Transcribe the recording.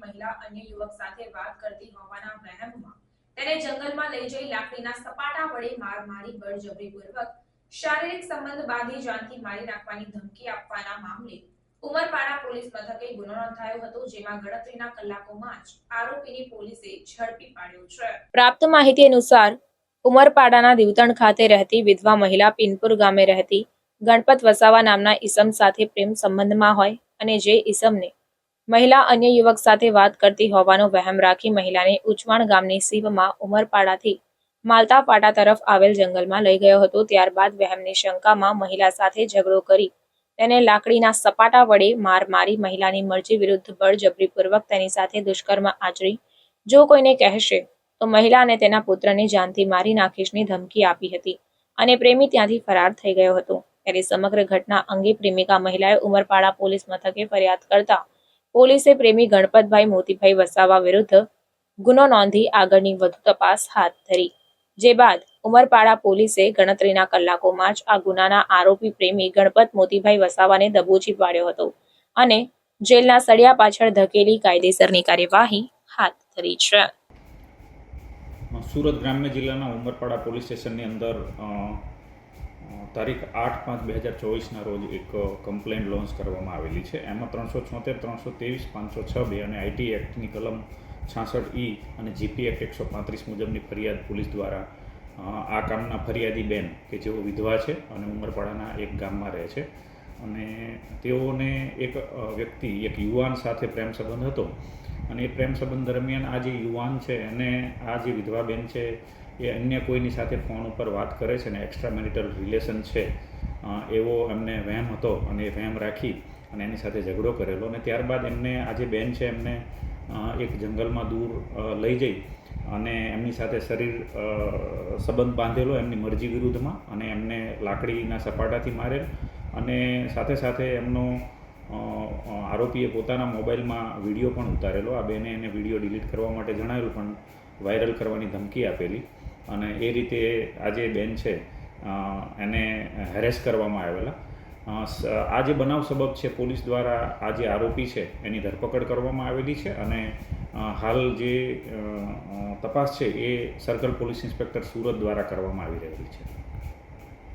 મહિલા અન્ય યુવક સાથે વાત કરતી હોવાના વહેમમાં તેને જંગલમાં લઈ જઈ લાકડીના સપાટા વડે મારી બળજબરીપૂર્વક શારીરિક સંબંધ બાંધી જાનથી મારી નાખવાની ધમકી આપવાના મામલે ઉમરપાડા પોલીસ મથકે ગુનો નોંધાયો હતો, જેમાં ગણતરીના કલાકોમાં જ આરોપીની પોલીસે ઝડપી પાડ્યો છે. પ્રાપ્ત માહિતી અનુસાર ઉમરપાડાના દીવતણ ખાતે રહેતી વિધવા મહિલા પિનપુર ગામે રહેતી ગણપત વસાવા નામના ઈસમ સાથે પ્રેમ સંબંધમાં હોય અને જે ઈસમને મહિલા અન્ય યુવક સાથે વાત કરતી હોવાનો વહેમ રાખી મહિલાને ઉચવાણ ગામની સીમમાં ઉમરપાડાથી માલતા પાટા તરફ આવેલ જંગલમાં લઈ ગયો હતો. ત્યારબાદ વહેમની શંકામાં મહિલા સાથે ઝઘડો કરી તેને લાકડીના સપાટા વડે મારી મહિલાની મરજી વિરુદ્ધ બળજબરીપૂર્વક તેની સાથે દુષ્કર્મ આચરી જો કોઈને કહેશે તો મહિલા અને તેના પુત્રને જાનથી મારી નાખીશની ધમકી આપી હતી અને પ્રેમી ત્યાંથી ફરાર થઈ ગયો હતો. ત્યારે સમગ્ર ઘટના અંગે પ્રેમિકા મહિલાએ ઉમરપાડા પોલીસ મથકે ફરિયાદ કરતા પોલીસે પ્રેમી ગણપતભાઈ મોતીભાઈ વસાવા વિરુદ્ધ ગુનો નોંધી આગળની વધુ તપાસ હાથ ધરી, જે બાદ ઉમરપાડા પોલીસે ગણતરીના કલાકોમાં જ આ ગુનાના આરોપી પ્રેમી ગણપત મોતીભાઈ વસાવાને દબોચી પાડ્યો હતો અને જેલના સળિયા પાછળ ધકેલી કાયદેસરની કાર્યવાહી હાથ ધરી છે. સુરત ગ્રામ્ય જિલ્લાના ઉમરપાડા પોલીસ સ્ટેશનની અંદર તારીખ 8/5/2024ના રોજ એક કમ્પ્લેન્ટ લોન્ચ કરવામાં આવેલી છે. એમાં 376, 323, 506 અને આઈટી એક્ટની કલમ 66E અને જીપી એક્ટ 135 મુજબની ફરિયાદ પોલીસ દ્વારા આ કામના ફરિયાદી બેન કે જેઓ વિધવા છે અને ઉમરપાડાના એક ગામમાં રહે છે અને તેઓને એક વ્યક્તિ એક યુવાન સાથે પ્રેમ સંબંધ હતો અને એ પ્રેમ સંબંધ દરમિયાન આ જે યુવાન છે અને આ જે વિધવા બેન છે એ અન્ય કોઈની સાથે ફોન ઉપર વાત કરે છે ને એક્સ્ટ્રા મેરિટલ રિલેશન છે એવો એમને વહેમ હતો અને એ વહેમ રાખી અને એની સાથે ઝઘડો કરેલો અને ત્યારબાદ એમને આ જે બેન છે એમને એક જંગલમાં દૂર લઈ જઈ અને એમની સાથે શરીર સંબંધ બાંધેલો એમની મરજી વિરુદ્ધમાં અને એમને લાકડીના સપાટાથી મારેલ અને સાથે સાથે એમનો આરોપીએ પોતાના મોબાઈલમાં વિડીયો પણ ઉતારેલો. આ બેને એને વિડીયો ડિલીટ કરવા માટે જણાવેલું પણ વાયરલ કરવાની ધમકી આપેલી અને એ રીતે આ જે બેન છે એને હેરેસ કરવામાં આવેલા. આ જે બનાવ સબબ છે પોલીસ દ્વારા આ જે આરોપી છે એની ધરપકડ કરવામાં આવેલી છે અને હાલ જે તપાસ છે એ સર્કલ પોલીસ ઇન્સ્પેક્ટર સુરત દ્વારા કરવામાં આવી રહેલી છે.